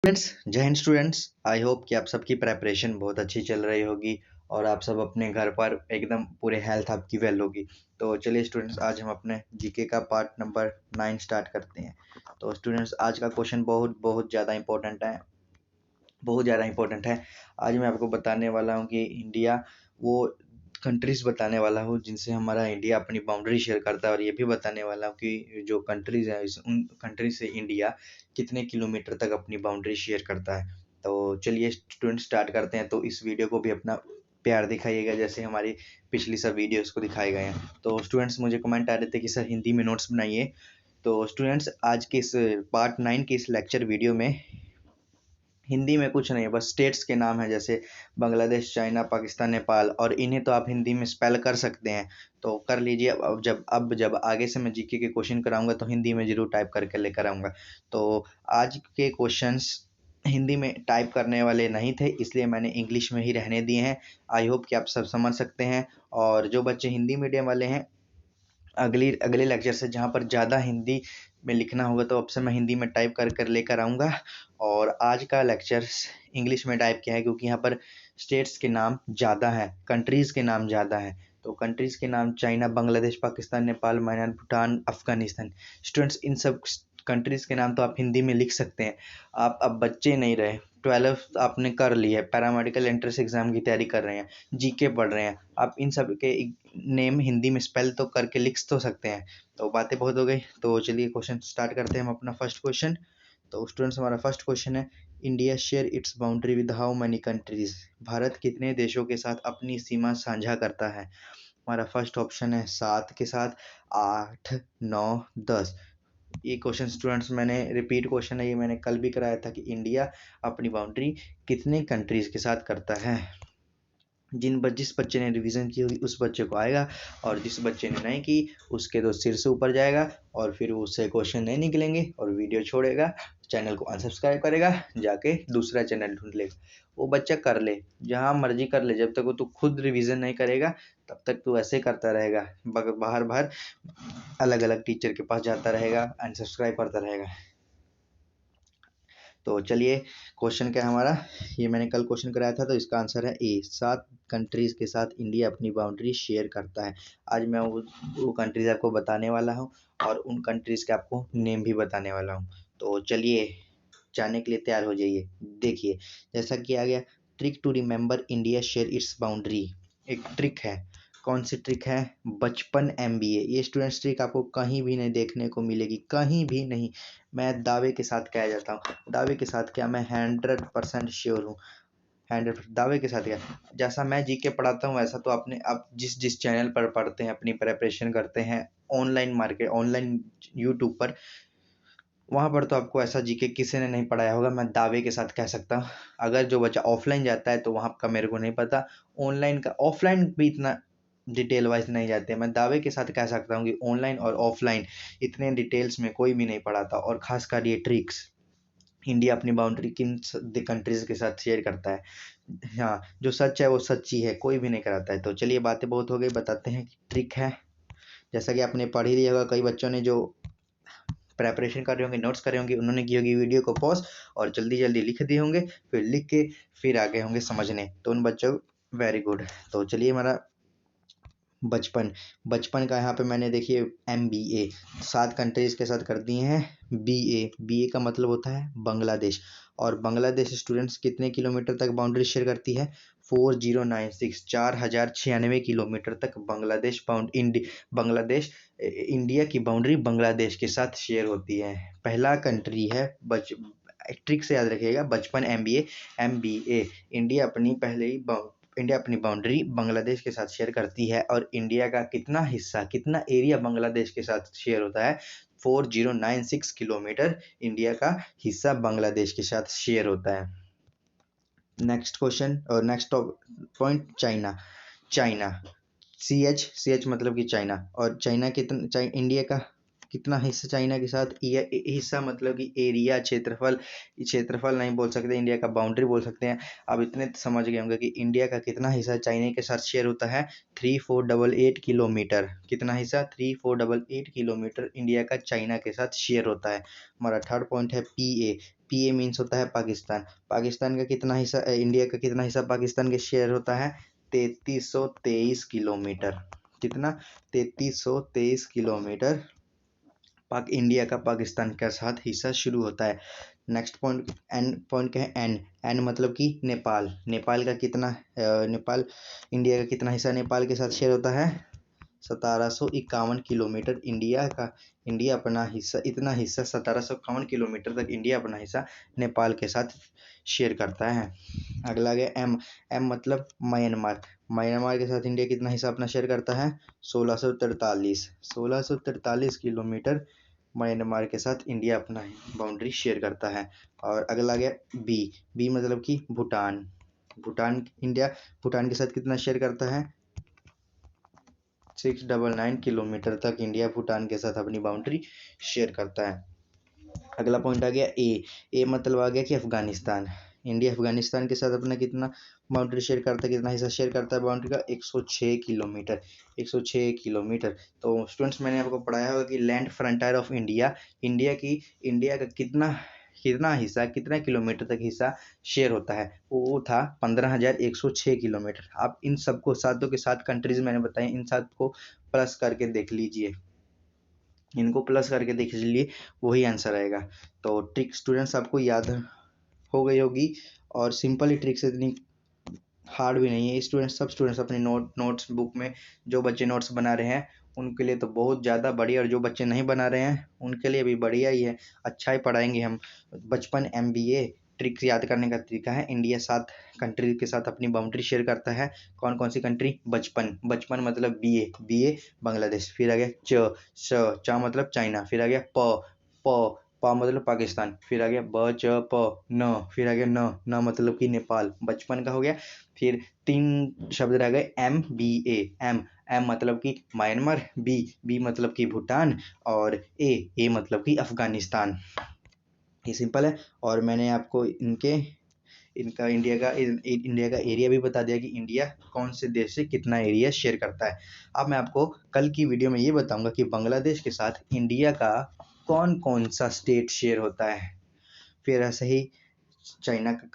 Students, जय Hind students. I hope कि आप सबकी प्रेपरेशन बहुत अच्छी चल रही होगी और आप सब अपने घर पर एकदम पूरे हेल्थ आपकी वेल होगी। तो चलिए स्टूडेंट्स, आज हम अपने जीके का पार्ट नंबर 9 स्टार्ट करते हैं। तो स्टूडेंट्स, आज का क्वेश्चन बहुत बहुत ज़्यादा इंपॉर्टेंट है, बहुत ज़्यादा इंपॉर्टेंट है। आज मैं आपको बताने वाला हूँ कि इंडिया वो कंट्रीज़ बताने वाला हूँ जिनसे हमारा इंडिया अपनी बाउंड्री शेयर करता है, और ये भी बताने वाला हूँ कि जो कंट्रीज़ हैं उन कंट्री से इंडिया कितने किलोमीटर तक अपनी बाउंड्री शेयर करता है। तो चलिए स्टूडेंट स्टार्ट करते हैं। तो इस वीडियो को भी अपना प्यार दिखाइएगा जैसे हमारी पिछली सब वीडियोस को दिखाए गए हैं। तो स्टूडेंट्स, मुझे कमेंट आ रहे थे कि सर हिंदी में नोट्स बनाइए। तो स्टूडेंट्स, आज के इस पार्ट 9 के इस लेक्चर वीडियो में हिंदी में कुछ नहीं है, बस स्टेट्स के नाम है जैसे बांग्लादेश, चाइना, पाकिस्तान, नेपाल, और इन्हें तो आप हिंदी में स्पेल कर सकते हैं तो कर लीजिए। अब जब आगे से मैं जीके के क्वेश्चन कराऊंगा तो हिंदी में जरूर टाइप करके लेकर आऊंगा। तो आज के क्वेश्चंस हिंदी में टाइप करने वाले नहीं थे, इसलिए मैंने इंग्लिश में ही रहने दिए हैं। आई होप कि आप सब समझ सकते हैं। और जो बच्चे हिंदी मीडियम वाले हैं, अगले लेक्चर से जहाँ पर ज़्यादा हिंदी में लिखना होगा तो अब से मैं हिंदी में टाइप कर कर लेकर आऊँगा। और आज का लेक्चर इंग्लिश में टाइप किया है क्योंकि यहाँ पर स्टेट्स के नाम ज़्यादा हैं, कंट्रीज़ के नाम ज़्यादा हैं। तो कंट्रीज़ के नाम China, Bangladesh, Pakistan, Nepal, Myanmar, Bhutan, Afghanistan. Students, इन सब कंट्रीज़ के नाम तो आप हिंदी में लिख सकते हैं। आप अब बच्चे नहीं रहे, 12th आपने कर ली है, पैरामेडिकल एंट्रेंस एग्ज़ाम की तैयारी कर रहे हैं, जीके पढ़ रहे हैं, आप इन सब के नेम हिंदी में स्पेल तो करके लिख तो सकते हैं। तो बातें बहुत हो गई, तो चलिए क्वेश्चन स्टार्ट करते हैं हम अपना फर्स्ट क्वेश्चन। तो स्टूडेंट्स, हमारा फर्स्ट क्वेश्चन है, India share its boundary with how many countries. Bharat कितने देशों के साथ अपनी सीमा साझा करता है? हमारा फर्स्ट ऑप्शन है 7 के साथ, 8, 9, 10। ये क्वेश्चन स्टूडेंट्स मैंने रिपीट क्वेश्चन है, ये मैंने कल भी कराया था कि इंडिया अपनी बाउंड्री कितने कंट्रीज के साथ करता है। जिस बच्चे ने रिवीजन की होगी उस बच्चे को आएगा, और जिस बच्चे ने नहीं की उसके तो सिर से ऊपर जाएगा, और फिर उससे क्वेश्चन नहीं निकलेंगे और वीडियो छोड़ेगा, चैनल को अनसब्सक्राइब करेगा, जाके दूसरा चैनल ढूंढ लेगा। वो बच्चा कर ले, जहाँ मर्जी कर ले, जब तक वो तू खुद रिवीजन नहीं करेगा तब तक तू ऐसे करता रहेगा, बाहर बाहर अलग अलग टीचर के पास जाता रहेगा, अनसब्सक्राइब करता रहेगा। तो चलिए क्वेश्चन क्या है हमारा, ये मैंने कल क्वेश्चन कराया था, तो इसका आंसर है ए, 7 कंट्रीज के साथ इंडिया अपनी बाउंड्री शेयर करता है। आज मैं वो कंट्रीज आपको बताने वाला हूँ और उन कंट्रीज के आपको नेम भी बताने वाला हूँ। तो चलिए जानने के लिए तैयार हो जाइए। देखिए, जैसा कि आ गया, trick to remember India share its boundary. एक ट्रिक है, कौन सी ट्रिक है? बचपन एमबीए। ये स्टूडेंट्स ट्रिक आपको कहीं भी नहीं देखने को मिलेगी, कहीं भी नहीं। मैं दावे के साथ कह जाता हूँ, दावे के साथ क्या, मैं 100% श्योर हूँ, 100 दावे के साथ। क्या, जैसा मैं जीके पढ़ाता हूँ वैसा तो आपने, आप जिस जिस चैनल पर पढ़ते हैं, अपनी प्रेपरेशन करते हैं, ऑनलाइन मार्केट, ऑनलाइन यूट्यूब पर, वहाँ पर तो आपको ऐसा जीके किसी ने नहीं पढ़ाया होगा, मैं दावे के साथ कह सकता हूँ। अगर जो बच्चा ऑफलाइन जाता है तो वहाँ का मेरे को नहीं पता, ऑनलाइन का, ऑफलाइन भी इतना डिटेल वाइज नहीं जाते। मैं दावे के साथ कह सकता हूँ कि ऑनलाइन और ऑफलाइन इतने डिटेल्स में कोई भी नहीं पढ़ाता, और खासकर ये ट्रिक्स इंडिया अपनी बाउंड्री किन कंट्रीज के साथ शेयर करता है। हाँ, जो सच है वो सच्ची है, कोई भी नहीं कराता है। तो चलिए बातें बहुत हो गई, बताते हैं कि ट्रिक है। जैसा कि आपने पढ़ ही लिया होगा, कई बच्चों ने जो प्रेपरेशन कर रहे होंगे, नोट्स कर रहे होंगे, उन्होंने की होगी वीडियो को पॉज और जल्दी जल्दी लिख दिए होंगे, फिर लिख के फिर आगे होंगे समझने, तो उन बच्चों वेरी गुड। तो चलिए हमारा बचपन, बचपन का यहाँ पे मैंने देखिए MBA 7 कंट्रीज के साथ कर दिए हैं। BA का मतलब होता है बांग्लादेश, और बांग्लादेश स्टूडेंट्स कितने किलोमीटर तक बाउंड्री शेयर करती है? 4096, 4096 किलोमीटर तक बांग्लादेश इंडिया की बाउंड्री बांग्लादेश के साथ शेयर होती है। पहला कंट्री है ट्रिक से याद रखिएगा, बचपन MBA। इंडिया अपनी बाउंड्री बांग्लादेश के साथ शेयर करती है, और इंडिया का कितना हिस्सा, कितना एरिया बांग्लादेश के साथ शेयर होता है? 4096 किलोमीटर इंडिया का हिस्सा बांग्लादेश के साथ शेयर होता है। नेक्स्ट क्वेश्चन और नेक्स्ट पॉइंट, चाइना। CH मतलब कि चाइना, और चाइना कितना, इंडिया का कितना हिस्सा चाइना के साथ, हिस्सा मतलब कि एरिया, क्षेत्रफल, क्षेत्रफल नहीं बोल सकते, इंडिया का बाउंड्री बोल सकते हैं। अब इतने तो समझ गए होंगे कि इंडिया का कितना हिस्सा चाइना के साथ शेयर होता है, 3488 किलोमीटर। कितना हिस्सा, 3488 किलोमीटर इंडिया का चाइना के साथ शेयर होता है। हमारा थर्ड पॉइंट है पीए। पीए मीन्स होता है पाकिस्तान। पाकिस्तान का कितना हिस्सा, इंडिया का कितना हिस्सा पाकिस्तान के शेयर होता है, 3323 किलोमीटर। कितना, 3323 किलोमीटर पाक इंडिया का पाकिस्तान के साथ हिस्सा शुरू होता है। नेक्स्ट पॉइंट, एन पॉइंट क्या है, एन। एन मतलब कि नेपाल। नेपाल का कितना, नेपाल, इंडिया का कितना हिस्सा नेपाल के साथ शेयर होता है, 1751 किलोमीटर इंडिया का, इंडिया अपना हिस्सा, इतना हिस्सा 1751 किलोमीटर तक इंडिया अपना हिस्सा नेपाल के साथ शेयर करता है। अगला गया एम। एम मतलब म्यांमार। म्यांमार के साथ इंडिया कितना हिस्सा अपना शेयर करता है, 1643 किलोमीटर म्यांमार के साथ इंडिया अपना बाउंड्री शेयर करता है। और अगला गया बी। बी मतलब कि भूटान। भूटान, इंडिया भूटान के साथ कितना शेयर करता है, 699 किलोमीटर तक इंडिया भूटान के साथ अपनी बाउंड्री शेयर करता है। अगला पॉइंट आ गया ए। ए मतलब आ गया कि अफगानिस्तान। इंडिया अफगानिस्तान के साथ अपना कितना बाउंड्री शेयर करता है, कितना हिस्सा शेयर करता है बाउंड्री का, 106 किलोमीटर। 106 किलोमीटर। तो स्टूडेंट्स मैंने आपको पढ़ाया होगा कि land frontier of India, India का कितना कितना हिस्सा, कितना किलोमीटर तक हिस्सा शेयर होता है, वो था 15,106 किलोमीटर। आप इन सबको, सातों के सात कंट्रीज मैंने बताई, इन सात को प्लस करके देख लीजिए, इनको प्लस करके देख लीजिए, वही आंसर आएगा। तो ट्रिक स्टूडेंट्स आपको याद हो गई होगी, और सिंपल ही ट्रिक्स, इतनी हार्ड भी नहीं है। स्टूडेंट्स, सब स्टूडेंट्स अपने नोट्स बुक में, जो बच्चे नोट्स बना रहे हैं उनके लिए तो बहुत ज़्यादा बढ़िया, और जो बच्चे नहीं बना रहे हैं उनके लिए भी बढ़िया ही है, अच्छा ही पढ़ाएंगे हम। बचपन MBA ट्रिक्स याद करने का तरीका है, इंडिया 7 कंट्री के साथ अपनी बाउंड्री शेयर करता है। कौन कौन सी कंट्री, बचपन, बचपन मतलब BA बांग्लादेश, फिर आ गया चा मतलब चाइना, फिर आ गया प मतलब पाकिस्तान, फिर आ गया न, फिर आ गया न मतलब कि नेपाल, बचपन का हो गया। फिर 3 शब्द रह गए MBA। एम मतलब कि म्यांमार, बी मतलब कि भूटान, और ए मतलब कि अफगानिस्तान। ये सिंपल है। और मैंने आपको इनका इंडिया का एरिया भी बता दिया कि इंडिया कौन से देश से कितना एरिया शेयर करता है। अब मैं आपको कल की वीडियो में ये बताऊंगा कि बांग्लादेश के साथ इंडिया का कौन कौन सा स्टेट शेयर होता है, फिर ऐसे ही चाइना के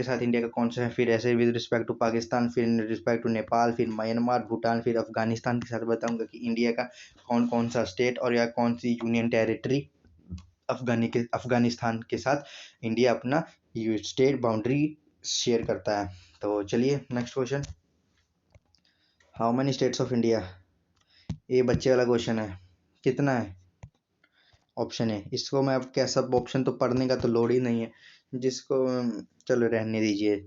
साथ इंडिया का कौन सा है, फिर ऐसे विद रिस्पेक्ट टू पाकिस्तान, फिर रिस्पेक्ट टू नेपाल, फिर म्यांमार, भूटान, फिर अफगानिस्तान के साथ बताऊंगा कि इंडिया का कौन कौन सा स्टेट और या कौन सी यूनियन टेरिटरी अफगानिस्तान के साथ इंडिया अपना स्टेट बाउंड्री शेयर करता है। तो चलिए next question, how many states of India. ये बच्चे वाला क्वेश्चन है, कितना है ऑप्शन है, इसको मैं अब क्या, सब ऑप्शन तो पढ़ने का तो लोड ही नहीं है, जिसको चलो रहने दीजिए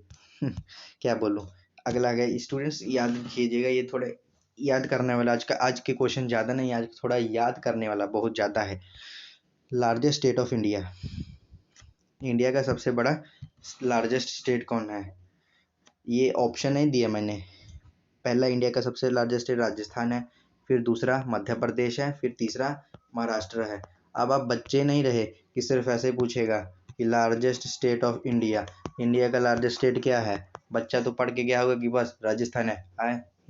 क्या बोलूं। अगला गया, स्टूडेंट्स याद कीजिएगा, ये थोड़े याद करने वाला, आज के क्वेश्चन ज़्यादा नहीं, आज थोड़ा याद करने वाला बहुत ज़्यादा है। Largest state of India, India का सबसे बड़ा लार्जेस्ट स्टेट कौन है, ये ऑप्शन नहीं दिया मैंने। पहला इंडिया का सबसे लार्जेस्ट स्टेट राजस्थान है, फिर दूसरा मध्य प्रदेश है, फिर तीसरा महाराष्ट्र है। अब आप बच्चे नहीं रहे कि सिर्फ ऐसे पूछेगा कि largest state of India, India का लार्जेस्ट स्टेट क्या है, बच्चा तो पढ़ के गया होगा कि बस राजस्थान है,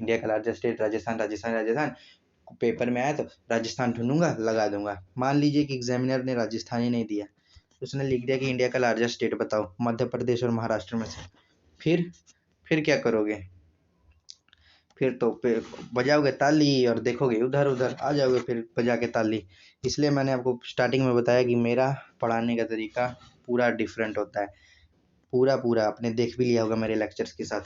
इंडिया का largest state Rajasthan, Rajasthan, Rajasthan, paper में आया तो राजस्थान ढूंढूंगा लगा दूंगा। मान लीजिए कि एग्जामिनर ने राजस्थान ही नहीं दिया, उसने लिख दिया कि इंडिया का लार्जेस्ट स्टेट बताओ मध्य प्रदेश और महाराष्ट्र में से, फिर क्या करोगे, फिर तो बजाओगे ताली और देखोगे उधर उधर आ जाओगे फिर बजा के ताली। इसलिए मैंने आपको स्टार्टिंग में बताया कि मेरा पढ़ाने का तरीका पूरा डिफरेंट होता है, पूरा आपने देख भी लिया होगा मेरे लेक्चर्स के साथ,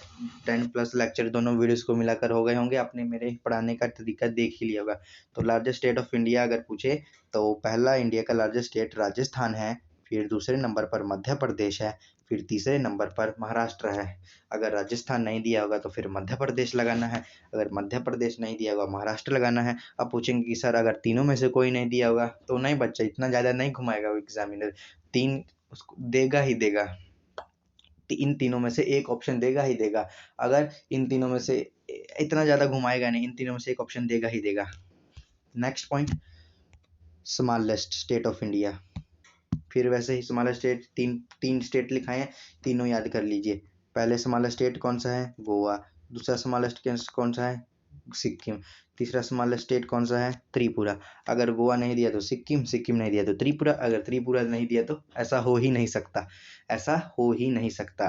10+ लेक्चर दोनों वीडियोस को मिलाकर हो गए होंगे, आपने मेरे पढ़ाने का तरीका देख ही लिया होगा। तो लार्जेस्ट स्टेट ऑफ इंडिया अगर पूछे तो पहला इंडिया का लार्जेस्ट स्टेट राजस्थान है, फिर दूसरे नंबर पर मध्य प्रदेश है, फिर तीसरे नंबर पर महाराष्ट्र है। अगर राजस्थान नहीं दिया होगा तो फिर मध्य प्रदेश लगाना है, अगर मध्य प्रदेश नहीं दिया होगा महाराष्ट्र लगाना है। अब पूछेंगे कि सर अगर तीनों में से कोई नहीं दिया होगा, तो नहीं बच्चा, इतना ज़्यादा नहीं घुमाएगा वो एग्जामिनर, तीन उसको देगा ही देगा, इन तीनों में से एक ऑप्शन देगा ही देगा। अगर इन तीनों में से इतना ज़्यादा घुमाएगा नहीं, इन तीनों में से एक ऑप्शन देगा ही देगा। Next point, smallest state of India. फिर वैसे ही स्मॉलेस्ट स्टेट तीन स्टेट लिखाए हैं, तीनों याद कर लीजिए। पहले स्मॉलेस्ट स्टेट कौन सा है? गोवा। दूसरा स्मॉलेस्ट कौन सा है? सिक्किम। तीसरा स्मॉलेस्ट स्टेट कौन सा है? त्रिपुरा। अगर गोवा नहीं दिया तो सिक्किम, सिक्किम नहीं दिया तो त्रिपुरा, अगर त्रिपुरा नहीं दिया तो ऐसा हो ही नहीं सकता, ऐसा हो ही नहीं सकता।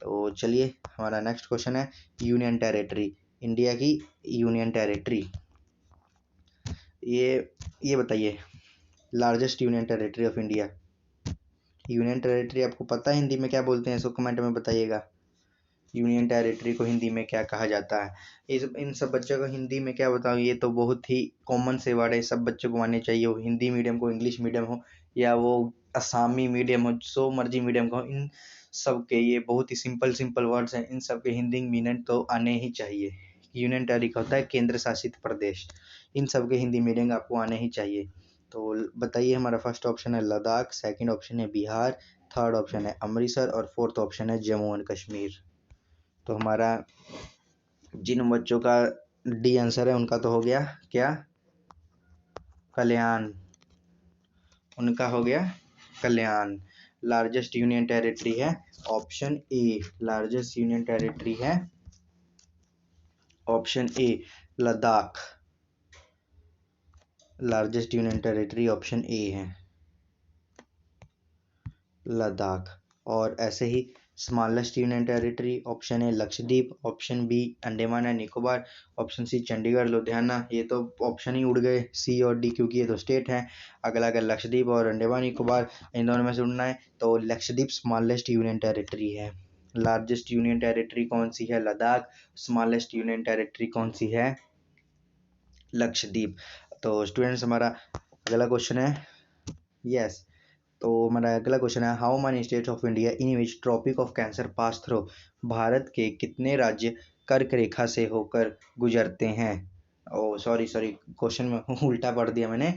तो चलिए हमारा नेक्स्ट क्वेश्चन है यूनियन टेरिटरी, इंडिया की यूनियन टेरिटरी। ये बताइए largest union territory of India. Union territory आपको पता है हिंदी में क्या बोलते हैं? इसको कमेंट में बताइएगा। यूनियन टेरिटरी को हिंदी में क्या कहा जाता है? इन सब बच्चों को हिंदी में क्या बताऊँ, ये तो बहुत ही कॉमन से वर्ड है, सब बच्चों को आने चाहिए, वो हिंदी मीडियम को, इंग्लिश मीडियम हो या वो असामी मीडियम हो, सो मर्जी मीडियम का हो, इन सब के ये बहुत ही सिंपल वर्ड्स हैं, इन सब के हिंदी मीनिंग तो आने ही चाहिए। यूनियन टेरिटरी होता है केंद्र शासित प्रदेश, इन सब के हिंदी मीनिंग आपको आने ही चाहिए। तो बताइए, हमारा फर्स्ट ऑप्शन है लद्दाख, सेकंड ऑप्शन है बिहार, थर्ड ऑप्शन है अमृतसर और फोर्थ ऑप्शन है जम्मू एंड कश्मीर। तो हमारा जिन बच्चों का डी आंसर है उनका तो हो गया क्या? कल्याण, उनका हो गया कल्याण। लार्जेस्ट यूनियन टेरिटरी है option A, largest union territory है option A Ladakh, largest union territory option A है लद्दाख। और ऐसे ही smallest union territory option A Lakshadweep, option B Andaman and Nicobar, option C Chandigarh Ludhiana. ये तो ऑप्शन ही उड़ गए सी और डी, क्योंकि ये तो स्टेट है। अगला अगर लक्षद्वीप और अंडमान निकोबार इन दोनों में से उड़ना है तो लक्षद्वीप स्मॉलेस्ट यूनियन टेरिटरी है। लार्जेस्ट यूनियन टेरिटरी कौन सी है? लद्दाख। स्मॉलेस्ट यूनियन टेरिटरी कौन सी है? लक्षद्वीप। तो स्टूडेंट्स हमारा अगला क्वेश्चन है यस तो हमारा अगला क्वेश्चन है how many states of India in which tropic of cancer pass through. Bharat के कितने राज्य कर्क रेखा से होकर गुजरते हैं? ओ सॉरी क्वेश्चन में उल्टा पढ़ दिया मैंने।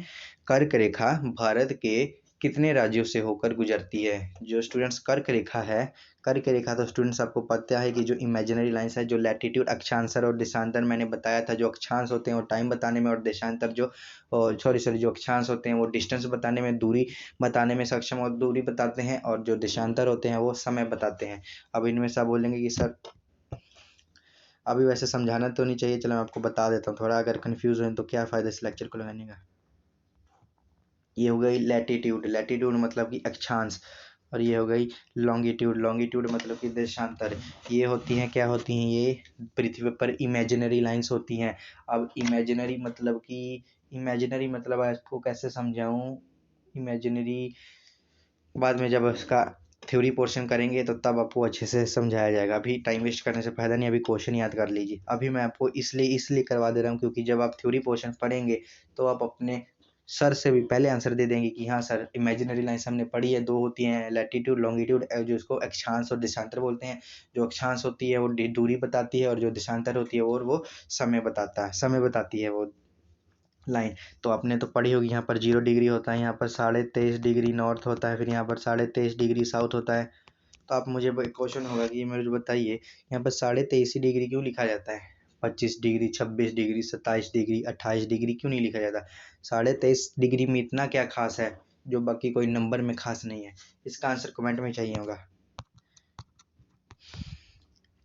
कर्क रेखा भारत के कितने राज्यों से होकर गुजरती है? जो स्टूडेंट्स कर्क रेखा है, कर्क रेखा तो स्टूडेंट्स आपको पता है कि जो इमेजिनरी लाइंस है, जो लैटिट्यूड अक्षांतर और देशांतर मैंने बताया था, जो अक्षांश होते हैं वो टाइम बताने में और देशांतर जो जो अक्षांश होते हैं वो डिस्टेंस बताने में, दूरी बताने में सक्षम और दूरी बताते हैं, और जो देशांतर होते हैं वो समय बताते हैं। अब इनमें से आप बोलेंगे कि सर अभी वैसे समझाना तो नहीं चाहिए, चलो मैं आपको बता देता हूँ, थोड़ा अगर कंफ्यूज हो तो क्या फ़ायदा इस लेक्चर को लगाने का। ये हो गई लैटिट्यूड, लैटिट्यूड मतलब कि अक्षांश, और ये हो गई लॉन्गिट्यूड, लॉन्गिट्यूड मतलब कि देशांतर। ये होती हैं, क्या होती हैं? ये पृथ्वी पर इमेजिनरी लाइंस होती हैं। अब इमेजिनरी मतलब आपको कैसे समझाऊं? इमेजिनरी बाद में जब उसका थ्योरी पोर्शन करेंगे तो तब आपको अच्छे से समझाया जाएगा, अभी टाइम वेस्ट करने से फ़ायदा नहीं, अभी क्वेश्चन याद कर लीजिए। अभी मैं आपको इसलिए करवा दे रहा हूँ क्योंकि जब आप थ्योरी पोर्शन पढ़ेंगे तो आप अपने सर से भी पहले आंसर दे देंगे कि हाँ सर इमेजिनरी लाइन्स हमने पढ़ी है, दो होती हैं, लैटिट्यूड लॉन्गिट्यूड, जो इसको अक्षांश और देशांतर बोलते हैं। जो अक्षांश होती है वो दूरी बताती है, और जो देशांतर होती है वो समय बताती है वो लाइन। तो आपने तो पढ़ी होगी, यहाँ पर 0 डिग्री होता है, यहाँ पर 23.5 डिग्री नॉर्थ होता है, फिर यहाँ पर 23.5 डिग्री साउथ होता है। तो आप मुझे क्वेश्चन होगा कि मुझे बताइए यहाँ पर 23.5 डिग्री क्यों लिखा जाता है? 25 डिग्री, 26 डिग्री, 27 डिग्री, 28 डिग्री क्यों नहीं लिखा जाता? 23.5 डिग्री में इतना क्या खास है जो बाकी कोई नंबर में खास नहीं है? इसका आंसर कमेंट में चाहिए होगा।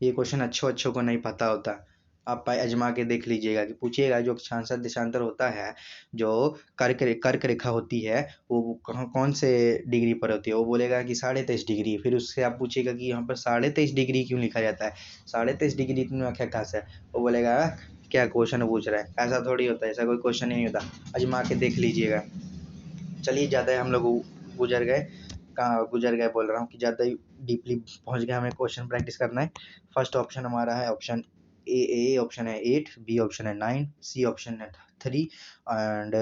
ये क्वेश्चन अच्छों को नहीं पता होता, आप आजमा के देख लीजिएगा कि पूछिएगा जो अक्षांतर देशांतर होता है, जो कर्क रेखा होती है वो कौन से डिग्री पर होती है, वो बोलेगा कि 23.5 डिग्री। फिर उससे आप पूछिएगा कि यहाँ पर 23.5 डिग्री क्यों लिखा जाता है, 23.5 डिग्री में क्या खास है, वो बोलेगा क्या क्वेश्चन पूछ रहा है, ऐसा थोड़ी होता है, ऐसा कोई क्वेश्चन ही नहीं होता, आजमा के देख लीजिएगा। चलिए ज़्यादा हम लोग गुजर गए बोल रहा हूँ कि ज़्यादा डीपली पहुँच गए, हमें क्वेश्चन प्रैक्टिस करना है। फर्स्ट ऑप्शन हमारा है ऑप्शन ए ऑप्शन है 8, बी ऑप्शन है 9, सी ऑप्शन है 3 एंड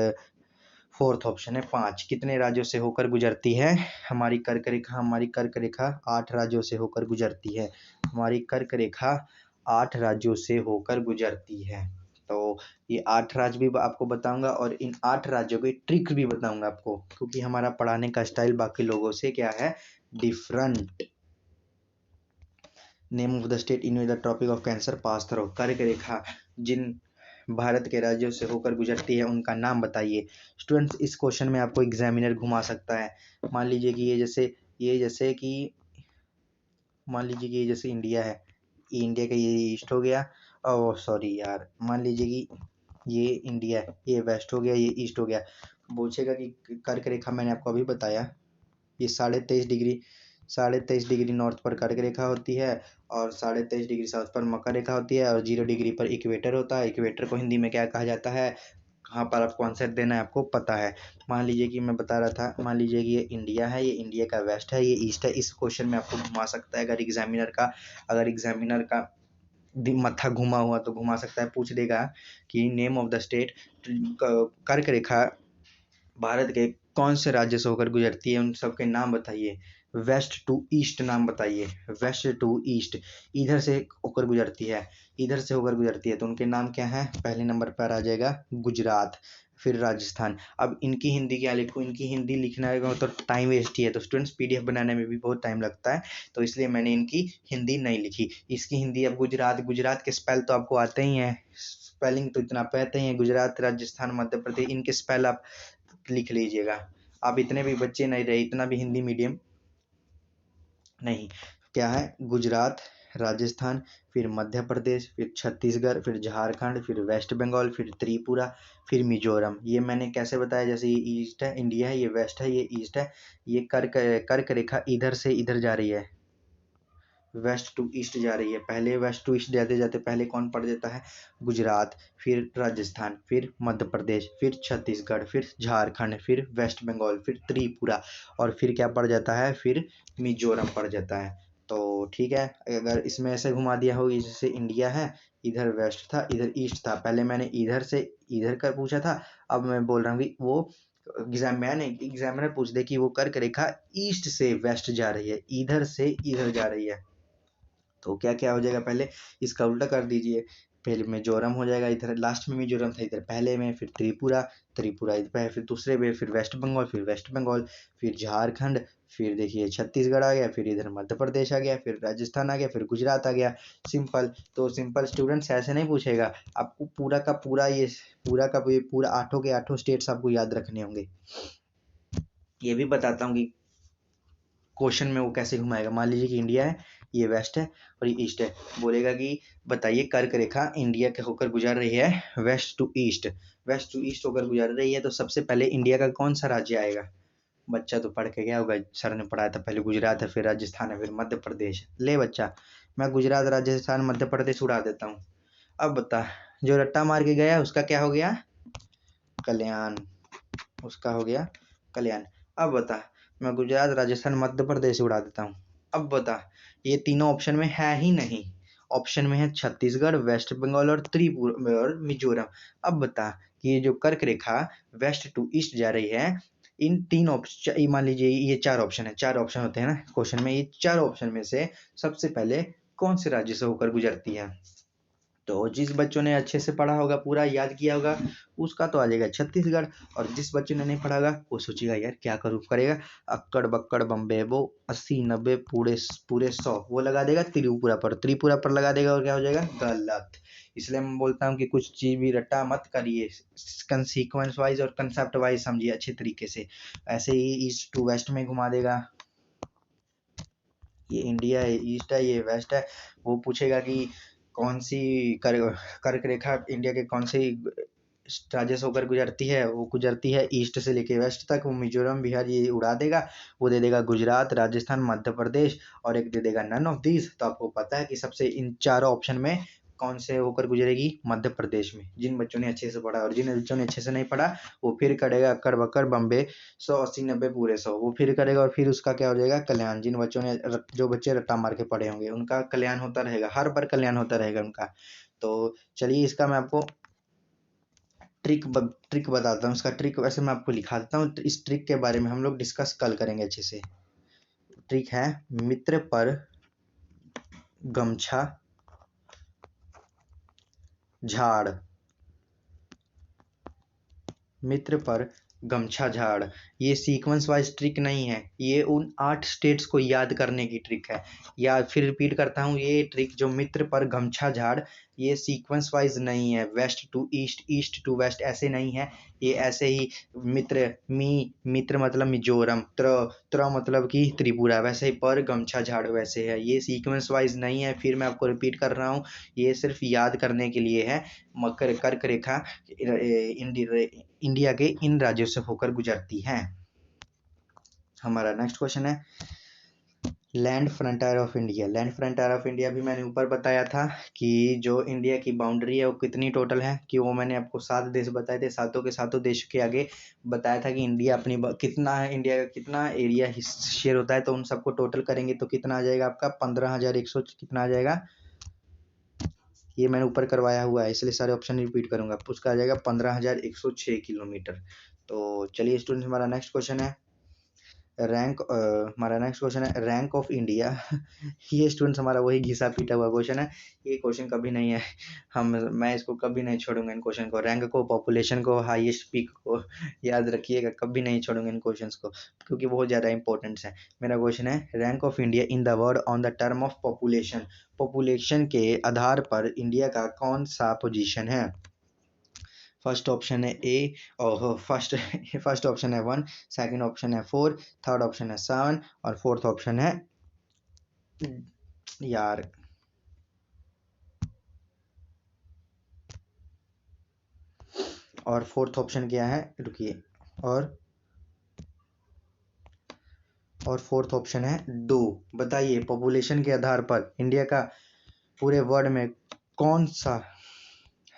फोर्थ ऑप्शन है 5। कितने राज्यों से होकर गुजरती है हमारी कर्क रेखा? हमारी कर्क रेखा 8 राज्यों से होकर गुजरती है, हमारी कर्क रेखा 8 राज्यों से होकर गुजरती है। तो ये 8 राज्य भी आपको बताऊंगा और इन 8 राज्यों की ट्रिक भी बताऊंगा आपको, क्योंकि हमारा पढ़ाने का स्टाइल बाकी लोगों से क्या है, different. Name of the state in the tropic of cancer pass through, कर्क रेखा जिन भारत के राज्यों से होकर गुजरती है उनका नाम बताइए। स्टूडेंट्स, इस क्वेश्चन में आपको एग्जामिनर घुमा सकता है। मान लीजिए कि ये जैसे इंडिया है, ये इंडिया का ये ईस्ट हो गया। ओह सॉरी यार, मान लीजिए कि ये इंडिया है, ये वेस्ट हो गया, ये ईस्ट हो गया। पूछेगा कि कर्क रेखा, मैंने आपको अभी बताया, ये 23.5 डिग्री नॉर्थ पर कर्क रेखा होती है और 23.5 डिग्री साउथ पर मकर रेखा होती है और 0 डिग्री पर इक्वेटर होता है। इक्वेटर को हिंदी में क्या कहा जाता है? कहाँ पर आपको आंसर देना है आपको पता है। मान लीजिए कि मैं बता रहा था, मान लीजिए कि ये इंडिया है, ये इंडिया का वेस्ट है, ये ईस्ट है। इस क्वेश्चन में आपको घुमा सकता है अगर एग्जामिनर का मत्था घुमा हुआ तो घुमा सकता है। पूछ देगा कि नेम ऑफ द स्टेट, कर्क रेखा भारत के कौन से राज्य से होकर गुजरती है, उन सबके नाम बताइए। वेस्ट टू ईस्ट नाम बताइए। वेस्ट टू ईस्ट, इधर से होकर गुजरती है, इधर से होकर गुजरती है, तो उनके नाम क्या है? पहले नंबर पर आ जाएगा गुजरात, फिर राजस्थान। अब इनकी हिंदी क्या लिखूं? इनकी हिंदी लिखना है तो टाइम वेस्ट ही है, तो स्टूडेंट्स पीडीएफ बनाने में भी बहुत टाइम लगता है, तो इसलिए मैंने इनकी हिंदी नहीं लिखी। इसकी हिंदी अब गुजरात के स्पेल तो आपको आते ही हैं, स्पेलिंग तो इतना पता ही है। गुजरात, राजस्थान, मध्य प्रदेश, इनके स्पेल आप लिख लीजिएगा। आप इतने भी बच्चे नहीं रहे, इतना भी हिंदी मीडियम नहीं। क्या है? गुजरात, राजस्थान, फिर मध्य प्रदेश, फिर छत्तीसगढ़, फिर झारखंड, फिर वेस्ट बंगाल, फिर त्रिपुरा, फिर मिजोरम। ये मैंने कैसे बताया? जैसे ये ईस्ट है, इंडिया है, ये वेस्ट है, ये ईस्ट है, ये कर्क रेखा इधर से इधर जा रही है, वेस्ट टू ईस्ट जा रही है। पहले वेस्ट टू ईस्ट जाते जाते पहले कौन पड़ जाता है? गुजरात, फिर राजस्थान, फिर मध्य प्रदेश, फिर छत्तीसगढ़, फिर झारखंड, फिर वेस्ट बंगाल, फिर त्रिपुरा, और फिर क्या पड़ जाता है? फिर मिजोरम पड़ जाता है। तो ठीक है, अगर इसमें ऐसे घुमा दिया हो, जैसे इंडिया है, इधर वेस्ट था, इधर ईस्ट था। पहले मैंने इधर से इधर का पूछा था, अब मैं बोल रहा हूँ कि वो एग्जामिनर पूछ दे कि वो कर्क रेखा ईस्ट से वेस्ट जा रही है, इधर से इधर जा रही है, तो क्या क्या हो जाएगा? पहले इसका उल्टा कर दीजिए। पहले मिजोरम हो जाएगा, इधर लास्ट में मिजोरम था, इधर पहले में, फिर त्रिपुरा इधर पे है, फिर दूसरे में, फिर वेस्ट बंगाल, फिर झारखंड, फिर देखिए छत्तीसगढ़ आ गया, फिर इधर मध्य प्रदेश आ गया, फिर राजस्थान आ गया, फिर गुजरात आ गया। सिंपल। तो सिंपल स्टूडेंट्स, ऐसे नहीं पूछेगा आपको, पूरा का पूरा आठों के आठों स्टेट्स आपको याद रखने होंगे। ये भी बताता हूँ कि क्वेश्चन में वो कैसे घुमाएगा। मान लीजिए कि इंडिया है, ये वेस्ट है और ये ईस्ट है। बोलेगा कि बताइए कर्क रेखा इंडिया के होकर गुजर रही है वेस्ट टू ईस्ट होकर गुजर रही है, तो सबसे पहले इंडिया का कौन सा राज्य आएगा? बच्चा तो पढ़ के गया होगा, सर ने पढ़ाया था, पहले गुजरात है, फिर राजस्थान है, फिर मध्य प्रदेश। ले बच्चा, मैं गुजरात, राजस्थान, मध्य प्रदेश उड़ा देता हूँ। अब बता, जो रट्टा मार के गया उसका क्या हो गया? कल्याण। उसका हो गया कल्याण। अब बता, मैं गुजरात, राजस्थान, मध्य प्रदेश उड़ा देता हूँ। अब बता, ये तीनों ऑप्शन में है ही नहीं। ऑप्शन में है छत्तीसगढ़, वेस्ट बंगाल और त्रिपुरा और मिजोरम। अब बता कि ये जो कर्क रेखा वेस्ट टू ईस्ट जा रही है, इन तीन ऑप्शन, मान लीजिए ये चार ऑप्शन है, चार ऑप्शन होते हैं ना क्वेश्चन में, ये चार ऑप्शन में से सबसे पहले कौन से राज्य से होकर गुजरती है? तो जिस बच्चों ने अच्छे से पढ़ा होगा, पूरा याद किया होगा, उसका तो आ जाएगा छत्तीसगढ़। और जिस बच्चे ने नहीं पढ़ा होगा वो सोचेगा यार क्या करूँ, करेगा अक्कड़ बक्कड़ बम्बे वो 80 90 पूरे पूरे 100 वो लगा देगा त्रिपुरा पर लगा देगा, और क्या हो जाएगा? गलत। इसलिए मैं बोलता हूँ कि कुछ चीज भी रट्टा मत करिए, सीक्वेंस वाइज और कंसेप्ट वाइज समझिए अच्छे तरीके से। ऐसे ही ईस्ट टू वेस्ट में घुमा देगा, ये इंडिया है, ईस्ट है, ये वेस्ट है। वो पूछेगा कि कौन सी कर्क रेखा इंडिया के कौन सी राज्य से होकर गुजरती है? वो गुजरती है ईस्ट से लेके वेस्ट तक। वो मिजोरम, बिहार ये उड़ा देगा, वो दे देगा गुजरात, राजस्थान, मध्य प्रदेश, और एक दे देगा नन ऑफ दीज। तो आपको पता है कि सबसे इन चारों ऑप्शन में कौन से होकर गुजरेगी? मध्य प्रदेश में। जिन बच्चों ने अच्छे से पढ़ा, और जिन बच्चों ने अच्छे से नहीं पढ़ा वो फिर करेगा अक्कड़ बक्कड़ बम्बे 180 90 पूरे 100, वो फिर करेगा, और फिर उसका क्या हो जाएगा? कल्याण। जिन बच्चों ने जो बच्चे रट्टा मार के पढ़े होंगे उनका कल्याण होता रहेगा, हर बार कल्याण होता रहेगा उनका। तो चलिए, इसका मैं आपको ट्रिक बताता हूँ। इसका ट्रिक वैसे मैं आपको लिखा देता हूँ, इस ट्रिक के बारे में हम लोग डिस्कस कल करेंगे अच्छे से। ट्रिक है, मित्र पर गमछा झाड़, मित्र पर गमछा झाड़। ये सीक्वेंस वाइज ट्रिक नहीं है, ये उन 8 स्टेट्स को याद करने की ट्रिक है। या फिर रिपीट करता हूँ, ये ट्रिक जो मित्र पर गमछा झाड़, ये सीक्वेंस वाइज नहीं है, west to east, east to west ऐसे नहीं है। ये ऐसे ही मित्र, मित्र मतलब मिजोरम, त्र मतलब कि त्रिपुरा, वैसे ही पर गमछा झाड़ वैसे है। ये सीक्वेंस वाइज नहीं है। फिर मैं आपको रिपीट कर रहा हूँ, ये सिर्फ याद करने के लिए है। मकर कर्क रेखा इंडिया के इन राज्यों से होकर गुजरती है। हमारा नेक्स्ट क्वेश्चन है land frontier of India. Land frontier of India भी मैंने ऊपर बताया था कि जो इंडिया की बाउंड्री है वो कितनी टोटल है, कि वो मैंने आपको 7 देश बताए थे। सातों के सातों देश के आगे बताया था कि इंडिया अपनी कितना है, इंडिया का कितना एरिया शेयर होता है। तो उन सबको टोटल करेंगे तो कितना आ जाएगा आपका 15,100 कितना आ जाएगा। ये मैंने ऊपर करवाया हुआ है इसलिए सारे ऑप्शन रिपीट करूंगा। उसका आ जाएगा 15,106 किलोमीटर। तो चलिए स्टूडेंट्स, हमारा नेक्स्ट क्वेश्चन है हमारा नेक्स्ट क्वेश्चन है रैंक ऑफ इंडिया। ये स्टूडेंट्स हमारा वही घिसा पीटा हुआ क्वेश्चन है। ये क्वेश्चन कभी नहीं है, मैं इसको कभी नहीं छोड़ूंगा इन क्वेश्चन को। रैंक को, पॉपुलेशन को, हाईएस्ट पीक को याद रखिएगा, कभी नहीं छोड़ूंगा इन क्वेश्चंस को क्योंकि बहुत ज़्यादा इंपॉर्टेंट है। मेरा क्वेश्चन है rank of India in the world on the term of population. Population के आधार पर इंडिया का कौन सा पोजीशन है। फर्स्ट ऑप्शन है ए, और फर्स्ट ऑप्शन है 1, सेकंड ऑप्शन है 4, थर्ड ऑप्शन है 7 और फोर्थ ऑप्शन है यार और फोर्थ ऑप्शन क्या है, रुकिए, और फोर्थ ऑप्शन है 2। बताइए पॉपुलेशन के आधार पर इंडिया का पूरे वर्ल्ड में कौन सा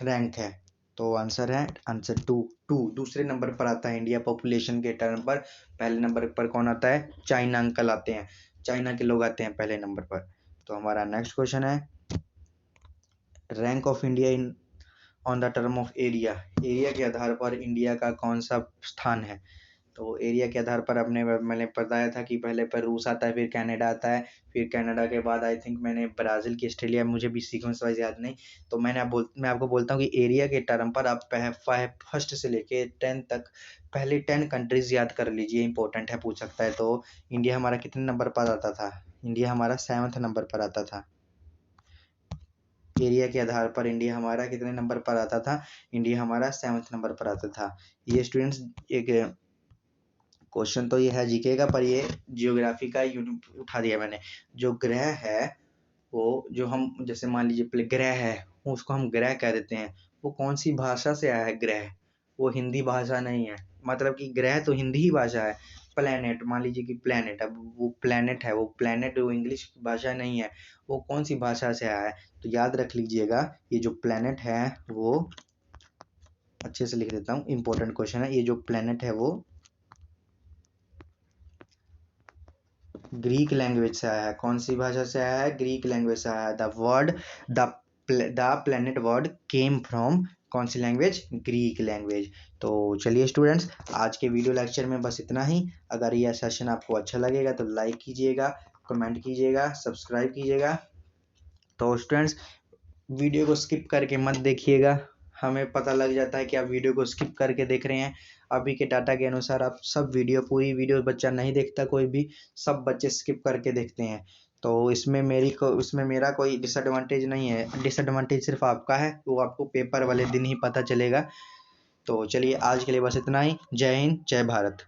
रैंक है। तो आंसर है आंसर 2। दूसरे नंबर पर आता है इंडिया पॉपुलेशन के टर्म पर। पहले नंबर पर कौन आता है, चाइना अंकल आते हैं, चाइना के लोग आते हैं पहले नंबर पर। तो हमारा नेक्स्ट क्वेश्चन है rank of India in on the term of area. Area के आधार पर इंडिया का कौन सा स्थान है। तो एरिया के आधार पर मैंने बताया था कि पहले पर रूस आता है, फिर कनाडा आता है, फिर कनाडा के बाद आई थिंक मैंने ब्राज़ील की, ऑस्ट्रेलिया, मुझे भी सीक्वेंस वाइज याद नहीं। तो मैं आपको बोलता हूँ कि एरिया के टर्म पर आप फर्स्ट से लेके 10 तक पहले 10 कंट्रीज याद कर लीजिए, इंपॉर्टेंट है, पूछ सकता है। तो इंडिया हमारा कितने नंबर पर आता था, इंडिया हमारा 7th नंबर पर आता था। एरिया के आधार पर इंडिया हमारा कितने नंबर पर आता था, इंडिया हमारा 7th नंबर पर आता था। ये स्टूडेंट्स एक क्वेश्चन तो ये है जीके का, पर ये जियोग्राफी का उठा दिया मैंने। जो ग्रह है वो, जो हम जैसे मान लीजिए ग्रह है, उसको हम ग्रह कह देते हैं। वो कौन सी भाषा से आया है ग्रह, वो हिंदी भाषा नहीं है। मतलब कि ग्रह तो हिंदी ही भाषा है। प्लेनेट, मान लीजिए कि प्लेनेट, अब वो प्लेनेट है, वो प्लेनेट वो इंग्लिश भाषा नहीं है। वो कौन सी भाषा से आया है, तो याद रख लीजिएगा। ये जो प्लेनेट है वो, अच्छे से लिख देता हूँ, इंपॉर्टेंट क्वेश्चन है। ये जो प्लेनेट है वो ग्रीक लैंग्वेज से आया है। कौन सी भाषा से आया है, ग्रीक लैंग्वेज से आया है। The planet word came from कौन सी लैंग्वेज, ग्रीक लैंग्वेज। तो चलिए स्टूडेंट्स, आज के वीडियो लेक्चर में बस इतना ही। अगर यह सेशन आपको अच्छा लगेगा तो लाइक कीजिएगा, कमेंट कीजिएगा, सब्सक्राइब कीजिएगा। तो स्टूडेंट्स, वीडियो को स्किप करके मत देखिएगा, हमें पता लग जाता है कि आप वीडियो को स्किप करके देख रहे हैं। अभी के डाटा के अनुसार आप सब पूरी वीडियो बच्चा नहीं देखता, कोई भी, सब बच्चे स्किप करके देखते हैं। तो इसमें मेरा कोई डिसएडवांटेज नहीं है, डिसएडवांटेज सिर्फ आपका है, वो आपको पेपर वाले दिन ही पता चलेगा। तो चलिए आज के लिए बस इतना ही। जय हिंद, जय भारत।